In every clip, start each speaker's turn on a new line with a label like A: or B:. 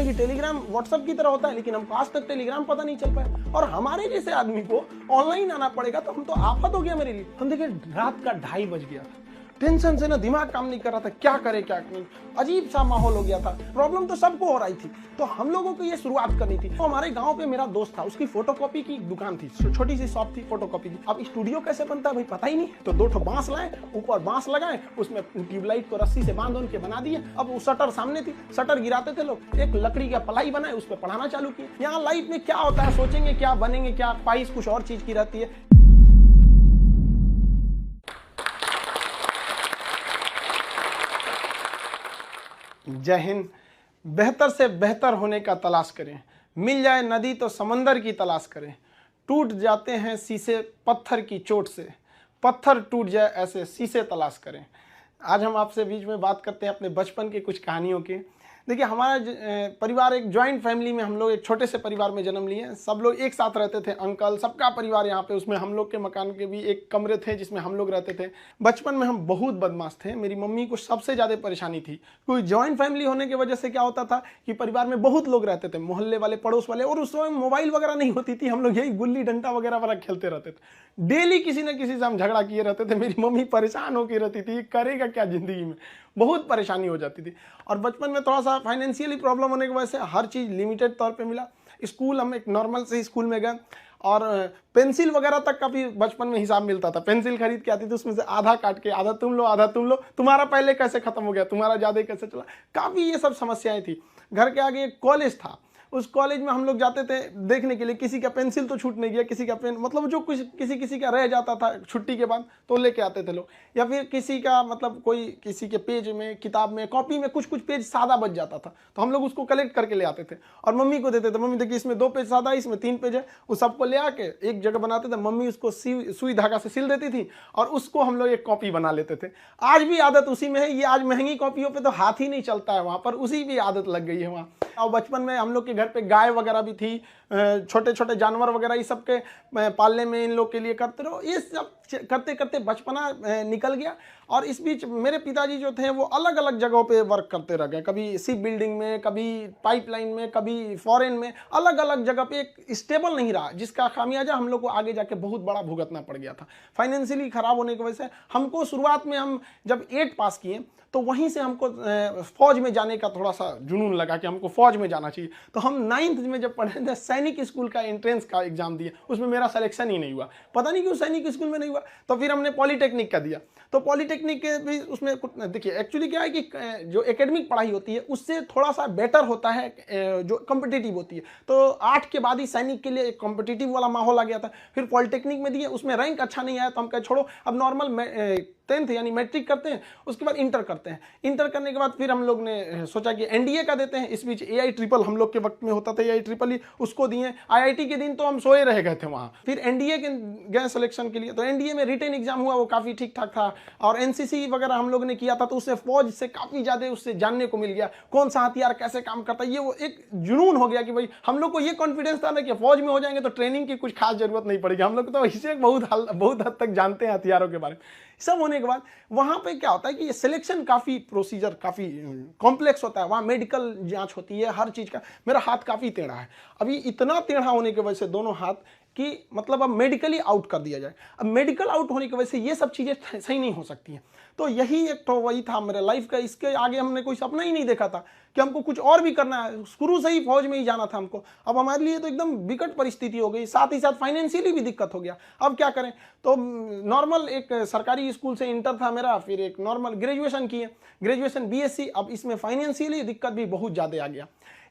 A: हैं कि Telegram WhatsApp की तरह होता है, लेकिन हमको आज तक टेलीग्राम पता नहीं चल पाया। और हमारे जैसे आदमी को ऑनलाइन आना पड़ेगा तो हम तो आफत हो गया मेरे लिए। हम देखिए रात का 2:30 बज गया था, टेंशन से ना दिमाग काम नहीं कर रहा था, क्या करे क्या नहीं, अजीब सा माहौल हो गया था। प्रॉब्लम तो सबको हो रही थी, तो हम लोगों को ये शुरुआत करनी थी। तो हमारे गांव पे मेरा दोस्त था, उसकी फोटोकॉपी की दुकान थी, छोटी सी शॉप थी फोटोकॉपी की। अब स्टूडियो कैसे बनता है भाई पता ही नहीं, तो 2 ठो बांस लाए, ऊपर बांस लगाए, उसमें ट्यूबलाइट को रस्सी से बांध के बना दिए। अब वो शटर सामने थी, शटर गिराते थे लोग, एक लकड़ी का पलाई बनाए, उस पर पढ़ाना चालू किए। यहाँ लाइफ में क्या होता है सोचेंगे क्या बनेंगे, क्या ख्वाहिश कुछ और चीज की रहती है। जय हिंद। बेहतर से बेहतर होने का तलाश करें, मिल जाए नदी तो समंदर की तलाश करें। टूट जाते हैं शीशे पत्थर की चोट से, पत्थर टूट जाए ऐसे शीशे तलाश करें। आज हम आपसे बीच में बात करते हैं अपने बचपन के कुछ कहानियों के। देखिए हमारा परिवार एक जॉइंट फैमिली में, हम लोग एक छोटे से परिवार में जन्म लिए। सब लोग एक साथ रहते थे, अंकल सबका परिवार यहाँ पे, उसमें हम लोग के मकान के भी एक कमरे थे जिसमें हम लोग रहते थे। बचपन में हम बहुत बदमाश थे, मेरी मम्मी को सबसे ज़्यादा परेशानी थी। कोई जॉइंट फैमिली होने की वजह से क्या होता था कि परिवार में बहुत लोग रहते थे, मोहल्ले वाले पड़ोस वाले, और उस समय मोबाइल वगैरह नहीं होती थी, हम लोग यही गुल्ली डंडा वगैरह खेलते रहते थे। डेली किसी न किसी से हम झगड़ा किए रहते थे। मेरी मम्मी परेशान होकर रहती थी, करेगा क्या जिंदगी में, बहुत परेशानी हो जाती थी। और बचपन में थोड़ा सा फाइनेंशियली प्रॉब्लम होने की वजह से हर चीज़ लिमिटेड तौर पे मिला। स्कूल हम एक नॉर्मल से स्कूल में गए, और पेंसिल वगैरह तक का भी बचपन में हिसाब मिलता था। पेंसिल खरीद के आती थी, उसमें से आधा काट के आधा तुम लो आधा तुम लो, तुम्हारा पहले कैसे खत्म हो गया, तुम्हारा ज़्यादा कैसे चला, काफ़ी ये सब समस्याएं थी। घर के आगे एक कॉलेज था, उस कॉलेज में हम लोग जाते थे देखने के लिए, किसी का पेंसिल तो छूट नहीं गया, किसी का पेन, मतलब जो कुछ किसी का रह जाता था छुट्टी के बाद तो लेके आते थे लोग। या फिर किसी का मतलब कोई किसी के पेज में, किताब में, कॉपी में कुछ पेज सादा बच जाता था, तो हम लोग उसको कलेक्ट करके ले आते थे और मम्मी को देते थे। मम्मी देखिए इसमें 2 पेज सादा है, इसमें 3 पेज है, वो सबको ले आके एक जगह बनाते थे। मम्मी उसको सुई धागा से सिल देती थी और उसको हम लोग एक कॉपी बना लेते थे। आज भी आदत उसी में है। ये आज महंगी कॉपियों पर तो हाथ ही नहीं चलता है, वहाँ पर उसी भी आदत लग गई है वहाँ। और बचपन में हम लोग के घर पे गाय वगैरह भी थी, छोटे छोटे जानवर वगैरह, ये सब के पालने में इन लोग के लिए करते रहो। ये सब करते करते बचपना निकल गया। और इस बीच मेरे पिताजी जो थे वो अलग अलग जगहों पे वर्क करते रह गए, कभी शिप बिल्डिंग में, कभी पाइपलाइन में, कभी फॉरेन में, अलग अलग जगह पे। एक स्टेबल नहीं रहा, जिसका खामियाजा हम लोग को आगे जाके बहुत बड़ा भुगतना पड़ गया था। फाइनेंशियली खराब होने की वजह से हमको शुरुआत में, हम जब 8 पास किए तो वहीं से हमको फौज में जाने का थोड़ा सा जुनून लगा कि हमको फौज में जाना चाहिए। तो हम 9th में जब पढ़े थे, सैनिक स्कूल का एंट्रेंस का एग्जाम दिया, उसमें मेरा सिलेक्शन ही नहीं हुआ। पता नहीं क्यों सैनिक स्कूल में नहीं हुआ। तो फिर हमने पॉलीटेक्निक का दिया, तो पॉलीटेक्निक के भी उसमें देखिए एक्चुअली क्या है कि जो एकेडमिक पढ़ाई होती है उससे थोड़ा सा बेटर होता है जो कॉम्पिटिटिव होती है। तो 8 के बाद ही सैनिक के लिए एक कॉम्पिटिटिव वाला माहौल आ गया था। फिर पॉलीटेक्निक में दिए, उसमें रैंक अच्छा नहीं आया, तो हम कहे छोड़ो, अब नॉर्मल 10th यानी मैट्रिक करते हैं, उसके बाद इंटर करते हैं। इंटर करने के बाद फिर हम लोग ने सोचा कि एनडीए का देते हैं। इस बीच AI ट्रिपल हम लोग के वक्त में होता था, AI ट्रिपल ही, उसको दिए। IIT के दिन तो हम सोए रह गए थे वहाँ। फिर एनडीए के गए सिलेक्शन के लिए, तो एनडीए में रिटन एग्जाम हुआ, वो काफ़ी ठीक ठाक था। और एनसीसी वगैरह हम लोग ने किया था, तो उससे फौज से काफ़ी ज़्यादा उससे जानने को मिल गया, कौन सा हथियार कैसे काम करता है। ये वो एक जुनून हो गया कि भाई हम लोग को ये कॉन्फिडेंस था ना कि फौज में हो जाएंगे तो ट्रेनिंग की कुछ खास जरूरत नहीं पड़ेगी। हम लोग तो इसे बहुत हद तक जानते हैं हथियारों के बारे में। सब होने के बाद वहाँ पे क्या होता है कि ये सिलेक्शन काफ़ी प्रोसीजर काफ़ी कॉम्प्लेक्स होता है। वहाँ मेडिकल जांच होती है हर चीज़ का। मेरा हाथ काफ़ी टेढ़ा है, अभी इतना टेढ़ा होने की वजह से दोनों हाथ कि मतलब अब मेडिकली आउट कर दिया जाए। अब मेडिकल आउट होने की वजह से ये सब चीज़ें सही नहीं हो सकती हैं। तो यही एक तो वही था मेरे लाइफ का। इसके आगे हमने कोई सपना ही नहीं देखा था कि हमको कुछ और भी करना है। शुरू से ही फौज में ही जाना था हमको। अब हमारे लिए तो एकदम विकट परिस्थिति हो गई, साथ ही साथ फाइनेंशियली भी दिक्कत हो गया। अब क्या करें, तो नॉर्मल एक सरकारी स्कूल से इंटर था मेरा, फिर एक नॉर्मल ग्रेजुएशन किए, ग्रेजुएशन BSc। अब इसमें फाइनेंशियली दिक्कत भी बहुत ज़्यादा आ गया।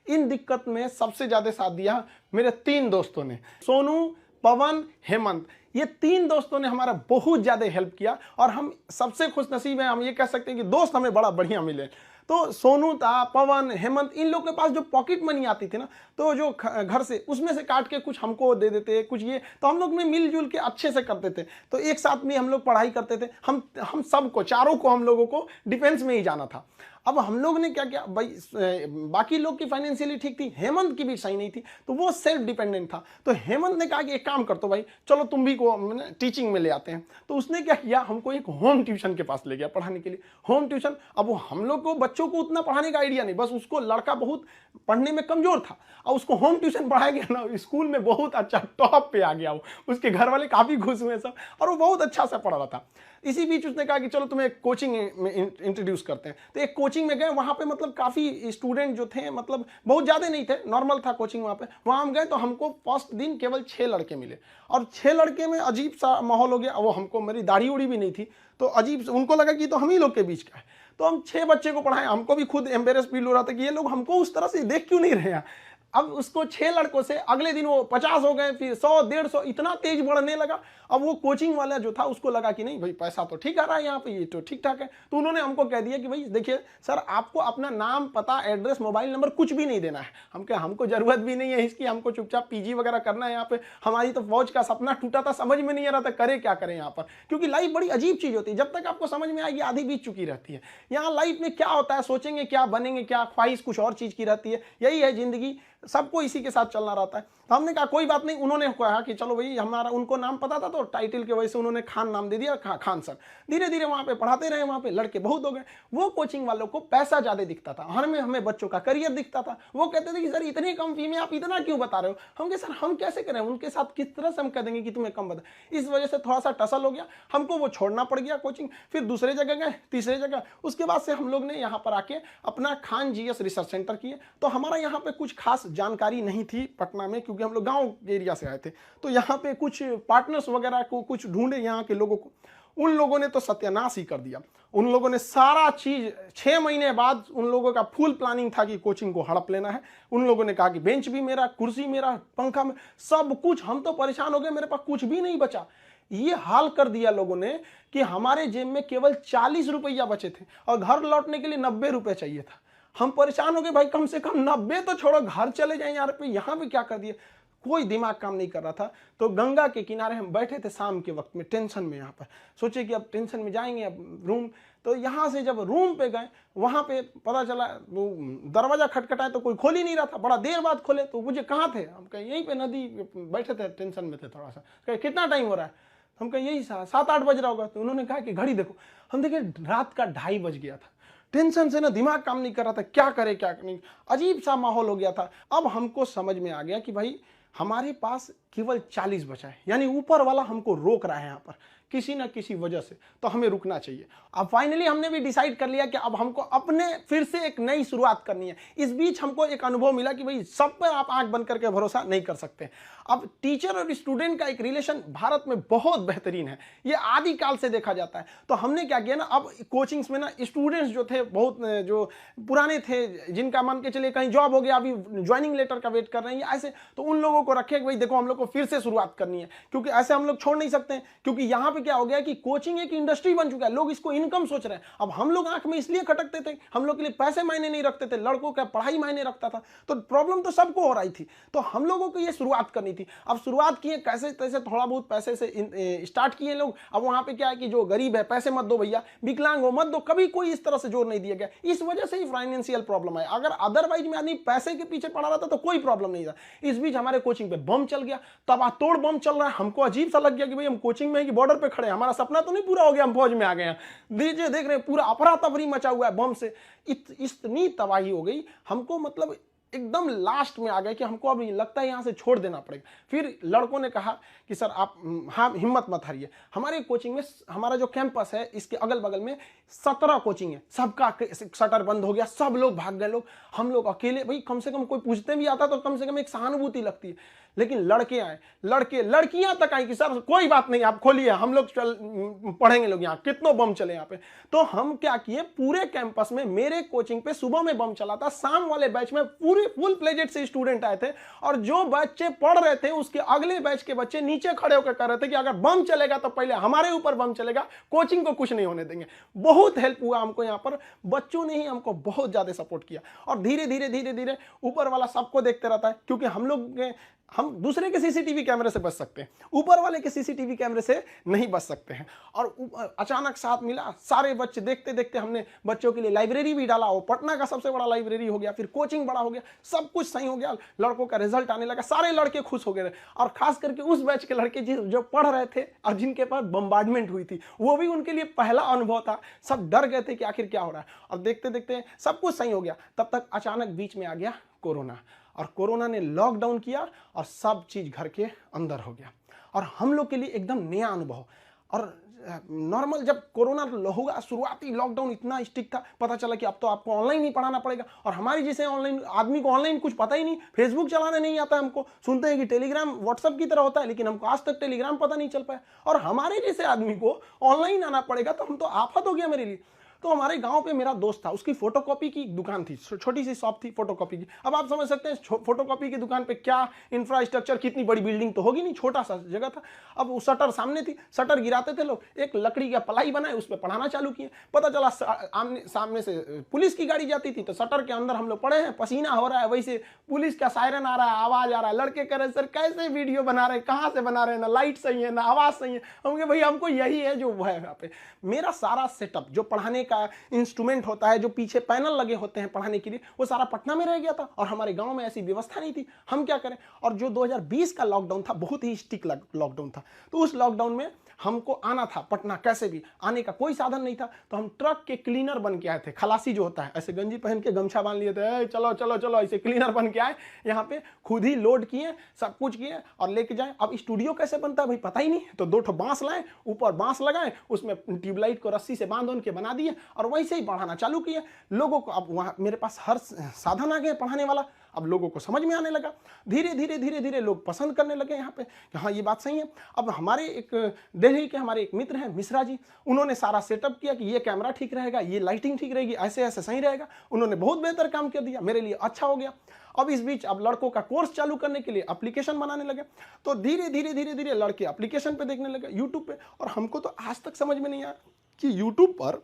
A: इन दिक्कत में सबसे ज़्यादा साथ दिया मेरे 3 दोस्तों ने, सोनू, पवन, हेमंत। ये 3 दोस्तों ने हमारा बहुत ज़्यादा हेल्प किया और हम सबसे खुशनसीब हैं। हम ये कह सकते हैं कि दोस्त हमें बड़ा बढ़िया मिले। तो सोनू था, पवन, हेमंत, इन लोग के पास जो पॉकेट मनी आती थी ना, तो जो घर से उसमें से काट के कुछ हमको दे देते, कुछ ये, तो हम लोग में मिलजुल के अच्छे से करते थे। तो एक साथ में हम लोग पढ़ाई करते थे। हम सबको, चारों को, हम लोगों को डिफेंस में ही जाना था। अब हम लोग ने क्या किया भाई, बाकी लोग की फाइनेंशियली ठीक थी, हेमंत की भी सही नहीं थी, तो वो सेल्फ डिपेंडेंट था। तो हेमंत ने कहा कि एक काम कर दो भाई, चलो तुम भी को टीचिंग में ले आते हैं। तो उसने क्या किया, हमको एक होम ट्यूशन के पास ले गया पढ़ाने के लिए। होम ट्यूशन, अब वो हम लोग को बच्चों को उतना पढ़ाने का आइडिया नहीं, बस उसको लड़का बहुत पढ़ने में कमजोर था और उसको होम ट्यूशन पढ़ाया गया ना, स्कूल में बहुत अच्छा टॉप पे आ गया वो, उसके घर वाले काफी खुश हुए सब, और वो बहुत अच्छा सा पढ़ रहा था। इसी बीच उसने कहा कि चलो तुम्हें एक कोचिंग में इंट्रोड्यूस करते हैं। तो एक कोचिंग में गए, वहां पे मतलब काफी स्टूडेंट जो थे, मतलब बहुत ज्यादा नहीं थे, नॉर्मल था कोचिंग वहां पे। वहां हम गए तो हमको फर्स्ट दिन केवल 6 लड़के मिले, और 6 लड़के में अजीब सा माहौल हो गया। वो हमको, मेरी दाढ़ी उड़ी भी नहीं थी, तो अजीब, उनको लगा कि तो हम ही लोग के बीच का है। तो हम 6 बच्चे को पढ़ाए, हमको भी खुद एम्बेरस फील हो रहा था कि ये लोग हमको उस तरह से देख क्यों नहीं रहे हैं। अब उसको 6 लड़कों से अगले दिन वो 50 हो गए, फिर 100, 150, इतना तेज बढ़ने लगा। अब वो कोचिंग वाला जो था उसको लगा कि नहीं भाई, पैसा तो ठीक आ रहा है यहाँ पे, ये तो ठीक ठाक है। तो उन्होंने हमको कह दिया कि भाई देखिए सर, आपको अपना नाम, पता, एड्रेस, मोबाइल नंबर कुछ भी नहीं देना है। हम कहे हमको जरूरत भी नहीं है इसकी, हमको चुपचाप पीजी वगैरह करना है यहाँ पे। हमारी तो फौज का सपना टूटा था, समझ में नहीं आ रहा था करे क्या करें यहाँ पर, क्योंकि लाइफ बड़ी अजीब चीज होती है, जब तक आपको समझ में आएगी आधी बीत चुकी रहती है। यहाँ लाइफ में क्या होता है, सोचेंगे क्या, बनेंगे क्या, ख्वाहिश कुछ और चीज की रहती है, यही है जिंदगी, सबको इसी के साथ चलना रहता है। तो हमने कहा कोई बात नहीं। उन्होंने कहा कि चलो भाई, हमारा उनको नाम पता था तो टाइटल की वजह से उन्होंने खान नाम दे दिया, खान सर। धीरे धीरे वहां पे पढ़ाते रहे, वहां पे लड़के बहुत हो गए। वो कोचिंग वालों को पैसा ज्यादा दिखता था, हमें बच्चों का करियर दिखता था। वो कहते थे कि सर इतनी कम फी में आप इतना क्यों बता रहे हो। हम कहे सर हम कैसे करें, उनके साथ किस तरह से हम कह देंगे कि तुम्हें कम बता। इस वजह से थोड़ा सा टसल हो गया, हमको वो छोड़ना पड़ गया कोचिंग। फिर दूसरे जगह गए, तीसरे जगह, उसके बाद से हम लोग ने यहाँ पर आके अपना खान जीएस रिसर्च सेंटर किए। तो हमारा यहाँ पे कुछ खास जानकारी नहीं थी पटना में, क्योंकि हम लोग गांव एरिया से आए थे। तो यहाँ पे कुछ पार्टनर्स वगैरह को कुछ ढूंढे यहाँ के लोगों को, उन लोगों ने तो सत्यानाश ही कर दिया। उन लोगों ने सारा चीज 6 महीने बाद, उन लोगों का फुल प्लानिंग था कि कोचिंग को हड़प लेना है। उन लोगों ने कहा कि बेंच भी मेरा, कुर्सी मेरा, पंखा में, सब कुछ। हम तो परेशान हो गए, मेरे पास कुछ भी नहीं बचा। ये हाल कर दिया लोगों ने कि हमारे जेब में केवल 40 रुपया बचे थे और घर लौटने के लिए 90 रुपये चाहिए था। हम परेशान हो गए, भाई कम से कम 90 तो छोड़ो, घर चले जाए यार, पे यहाँ पे क्या कर दिया। कोई दिमाग काम नहीं कर रहा था। तो गंगा के किनारे हम बैठे थे शाम के वक्त में, टेंशन में। यहाँ पर सोचे कि अब टेंशन में जाएंगे, अब रूम। तो यहाँ से जब रूम पे गए, वहां पे पता चला वो दरवाजा खटखटाए तो कोई खोल ही नहीं रहा था। बड़ा देर बाद खोले तो मुझे कहाँ थे, हम कहे यहीं पे नदी बैठे थे, टेंशन में थे थोड़ा सा। कहे कितना टाइम हो रहा है, हम कहे यही 7-8 बज रहा होगा। तो उन्होंने कहा कि घड़ी देखो। हम देखे रात का 2:30 बज गया था। टेंशन से ना दिमाग काम नहीं कर रहा था, क्या करे क्या नहीं, अजीब सा माहौल हो गया था। अब हमको समझ में आ गया कि भाई हमारे पास केवल 40 बचा है, यानी ऊपर वाला हमको रोक रहा है यहाँ पर किसी ना किसी वजह से, तो हमें रुकना चाहिए। अब फाइनली हमने भी डिसाइड कर लिया कि अब हमको अपने फिर से एक नई शुरुआत करनी है। इस बीच हमको एक अनुभव मिला कि भाई सब पर आप आंख बंद करके भरोसा नहीं कर सकते। अब टीचर और स्टूडेंट का एक रिलेशन भारत में बहुत बेहतरीन है, ये आदि काल से देखा जाता है। तो हमने क्या किया ना, अब कोचिंग्स में ना स्टूडेंट्स जो थे, बहुत जो पुराने थे, जिनका मान के चलिए कहीं जॉब हो गया, अभी ज्वाइनिंग लेटर का वेट कर रहे हैं ऐसे, तो उन लोगों को रखे कि भाई देखो हम लोग को फिर से शुरुआत करनी है, क्योंकि ऐसे हम लोग छोड़ नहीं सकते हैं। क्योंकि यहाँ पे क्या हो गया कि कोचिंग एक इंडस्ट्री बन चुका है, लोग इसको इनकम सोच रहे हैं। अब हम लोग आंख में इसलिए खटकते थे, हम लोग के लिए पैसे मायने नहीं रखते थे, लड़कों का पढ़ाई मायने रखता था। तो प्रॉब्लम तो सबको हो रही थी, तो हम लोगों को ये शुरुआत करनी थी। अब शुरुआत किए कैसे तैसे, थोड़ा बहुत पैसे से स्टार्ट किए लोग। अब वहां पे क्या है कि जो गरीब है पैसे मत दो भैया, विकलांग हो मत दो, कभी कोई इस तरह से जोर नहीं दिया गया। इस वजह से ही फाइनेंशियल प्रॉब्लम है। अगर अदरवाइज में आदमी पैसे के पीछे पड़ा रहता तो कोई प्रॉब्लम नहीं था। इस बीच हमारे कोचिंग पे बम चल गया, तबातोड़ बम चल रहा है। हमको अजीब सा लग गया कि भाई हम कोचिंग में है कि बॉर्डर पे खड़े हैं, हमारा सपना तो नहीं पूरा हो गया, हम फौज में आ गए हैं। दीजिए देख रहे हैं पूरा अफरा तफरी मचा हुआ है बम से। इतनी तबाही हो गई, हमको मतलब एकदम लास्ट में आ गए कि हमको अब लगता है यहाँ से छोड़ देना पड़ेगा। फिर लड़कों ने कहा कि सर आप हाँ हिम्मत मत हारिए, हमारे कोचिंग में, हमारा जो कैंपस है इसके अगल बगल में 17 कोचिंग है, सबका शटर बंद हो गया, सब लोग भाग गए। लोग, हम लोग अकेले, भाई कम से कम कोई पूछते भी आता तो कम से कम एक सहानुभूति लगती है। लेकिन लड़के आए, लड़कियां तक आई कि सर कोई बात नहीं आप खोलिए, हम लोग पढ़ेंगे लोग, यहाँ कितनों बम चले यहाँ पे। तो हम क्या किए, पूरे कैंपस में मेरे कोचिंग पे सुबह में बम चला था, शाम वाले बैच में पूरे फुल प्लेजेड से स्टूडेंट आए थे, और जो बच्चे पढ़ रहे थे उसके अगले बैच के बच्चे नीचे खड़े होकर कह रहे थे कि अगर बम चलेगा तो पहले हमारे ऊपर बम चलेगा, कोचिंग को कुछ नहीं होने देंगे। बहुत हेल्प हुआ हमको यहाँ पर, बच्चों ने ही हमको बहुत ज्यादा सपोर्ट किया। और धीरे धीरे ऊपर वाला सबको देखते रहता है, क्योंकि हम लोग हम दूसरे के सीसीटीवी कैमरे से बच सकते हैं, ऊपर वाले के सीसीटीवी कैमरे से नहीं बच सकते हैं। और अचानक साथ मिला, सारे बच्चे देखते देखते हमने बच्चों के लिए लाइब्रेरी भी डाला, वो पटना का सबसे बड़ा लाइब्रेरी हो गया, फिर कोचिंग बड़ा हो गया, सब कुछ सही हो गया, लड़कों का रिजल्ट आने लगा, सारे लड़के खुश हो गए। और खास करके उस बैच के लड़के जो पढ़ रहे थे और जिनके पास बम्बार्डमेंट हुई थी, वो भी उनके लिए पहला अनुभव था। सब डर गए थे कि आखिर क्या हो रहा है, और देखते देखते सब कुछ सही हो गया। तब तक अचानक बीच में आ गया कोरोना, और कोरोना ने लॉकडाउन किया और सब चीज घर के अंदर हो गया, और हम लोग के लिए एकदम नया अनुभव। और नॉर्मल जब कोरोना होगा, शुरुआती लॉकडाउन इतना स्ट्रिक्ट था, पता चला कि अब तो आपको ऑनलाइन ही पढ़ाना पड़ेगा। और हमारी जैसे ऑनलाइन आदमी को ऑनलाइन कुछ पता ही नहीं, फेसबुक चलाने नहीं आता हमको, सुनते हैं कि टेलीग्राम व्हाट्सएप की तरह होता है, लेकिन हमको आज तक टेलीग्राम पता नहीं चल पाया। और हमारे जैसे आदमी को ऑनलाइन आना पड़ेगा, तो हम तो आफत हो गया मेरे लिए। तो हमारे गांव पे मेरा दोस्त था, उसकी फोटोकॉपी की दुकान थी, छोटी सी शॉप थी फोटोकॉपी की। अब आप समझ सकते हैं फोटोकॉपी की दुकान पे क्या इंफ्रास्ट्रक्चर, कितनी बड़ी बिल्डिंग तो होगी नहीं, छोटा सा जगह था। अब वो शटर सामने थी, शटर गिराते थे लोग, एक लकड़ी का पलाई बनाए, उस पर पढ़ाना चालू किए। पता चला सामने से पुलिस की गाड़ी जाती थी, तो शटर के अंदर हम लोग पड़े हैं, पसीना हो रहा है, वैसे पुलिस का सायरन आ रहा है, आवाज आ रहा है। लड़के कह रहे सर कैसे वीडियो बना रहे हैं, कहाँ से बना रहे हैं, ना लाइट सही है ना आवाज सही है। हम कहे भाई हमको यही है जो है यहाँ पे। मेरा सारा सेटअप जो पढ़ाने का इंस्ट्रूमेंट होता है, जो पीछे पैनल लगे होते हैं पढ़ाने के लिए, वो सारा पटना में रह गया था, और हमारे गांव में ऐसी व्यवस्था नहीं थी। हम क्या करें। और जो 2020 का लॉकडाउन था, बहुत ही स्ट्रिक्ट लॉकडाउन था, तो उस लॉकडाउन में हमको आना था पटना, कैसे भी आने का कोई साधन नहीं था। तो हम ट्रक के क्लीनर बन के आए थे, खलासी जो होता है, ऐसे गंजी पहन के गमछा बांध लिए थे, चलो चलो चलो, ऐसे क्लीनर बन के आए यहाँ पे, खुद ही लोड किए, सब कुछ किए और लेके जाए। अब स्टूडियो कैसे बनता है भाई पता ही नहीं, तो 2 बांस लाए, ऊपर बांस लगाए, उसमें ट्यूबलाइट को रस्सी से बांध के बना दिए, और वैसे ही पढ़ाना चालू किए लोगों को। अब वहाँ मेरे पास हर साधन आ गए पढ़ाने वाला, अब लोगों को समझ में आने लगा, धीरे धीरे धीरे धीरे लोग पसंद करने लगे यहाँ पे कि हाँ ये बात सही है। अब हमारे एक दिल्ली के हमारे एक मित्र हैं मिश्रा जी, उन्होंने सारा सेटअप किया कि ये कैमरा ठीक रहेगा, ये लाइटिंग ठीक रहेगी, ऐसे ऐसे सही रहेगा। उन्होंने बहुत बेहतर काम कर दिया, मेरे लिए अच्छा हो गया। अब इस बीच अब लड़कों का कोर्स चालू करने के लिए एप्लीकेशन बनाने लगे, तो धीरे धीरे धीरे धीरे लड़के एप्लीकेशन पे देखने लगे, यूट्यूब पे। और हमको तो आज तक समझ में नहीं आया कि यूट्यूब पर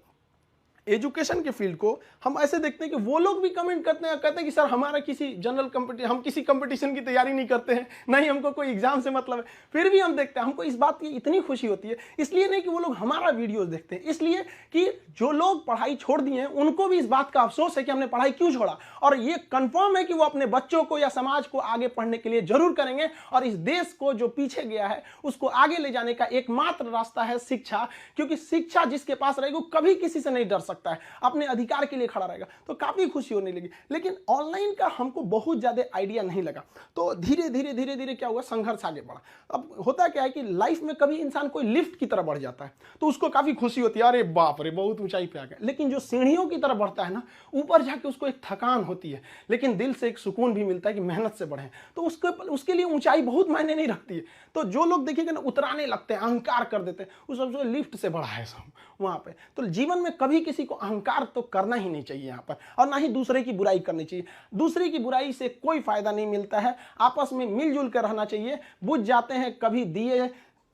A: एजुकेशन के फील्ड को हम ऐसे देखते हैं कि वो लोग भी कमेंट करते हैं, कहते हैं कि सर हमारा किसी जनरल कंपटीशन, हम किसी कंपटीशन की तैयारी नहीं करते हैं, नहीं हमको कोई एग्जाम से मतलब है, फिर भी हम देखते हैं। हमको इस बात की इतनी खुशी होती है, इसलिए नहीं कि वो लोग हमारा वीडियोस देखते हैं, इसलिए कि जो लोग पढ़ाई छोड़ दिए हैं उनको भी इस बात का अफसोस है कि हमने पढ़ाई क्यों छोड़ा, और ये कंफर्म है कि वो अपने बच्चों को या समाज को आगे पढ़ने के लिए जरूर करेंगे। और इस देश को जो पीछे गया है उसको आगे ले जाने का एकमात्र रास्ता है शिक्षा, क्योंकि शिक्षा जिसके पास रहेगी वो कभी किसी से नहीं डर सकता है, अपने अधिकार के लिए खड़ा रहेगा। तो काफी खुशी होने लगी। लेकिन ऑनलाइन का हमको बहुत ज्यादा आइडिया नहीं लगा, तो धीरे धीरे धीरे धीरे क्या हुआ, संघर्ष आगे बढ़ा। अब होता क्या है कि लाइफ में कभी इंसान कोई लिफ्ट की तरफ बढ़ जाता है तो उसको काफी खुशी होती है, अरे बाप रे बहुत ऊंचाई पे आ गया। लेकिन जो सीढ़ियों की तरफ बढ़ता है ना, ऊपर जाके उसको एक थकान होती है, लेकिन दिल से एक सुकून भी मिलता है कि मेहनत से बढ़े। तो उसके लिए ऊंचाई बहुत मायने नहीं रखती है। तो जो लोग देखिएगा ना उतराने लगते हैं, अहंकार कर देते हैं, उस सबसे लिफ्ट से बढ़ा है सब वहां पे। तो जीवन में कभी किसी को अहंकार तो करना ही नहीं चाहिए यहाँ पर, और ना ही दूसरे की बुराई करनी चाहिए। दूसरे की बुराई से कोई फायदा नहीं मिलता है, आपस में मिलजुल कर रहना चाहिए। बुझ जाते हैं कभी दिए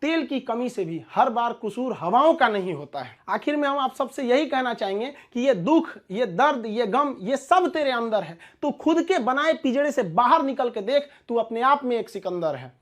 A: तेल की कमी से भी, हर बार कसूर हवाओं का नहीं होता है। आखिर में हम आप सबसे यही कहना चाहेंगे कि ये दुख, ये दर्द, ये गम, ये सब तेरे अंदर है। तू खुद के बनाए पिंजड़े से बाहर निकल के देख, तू अपने आप में एक सिकंदर है।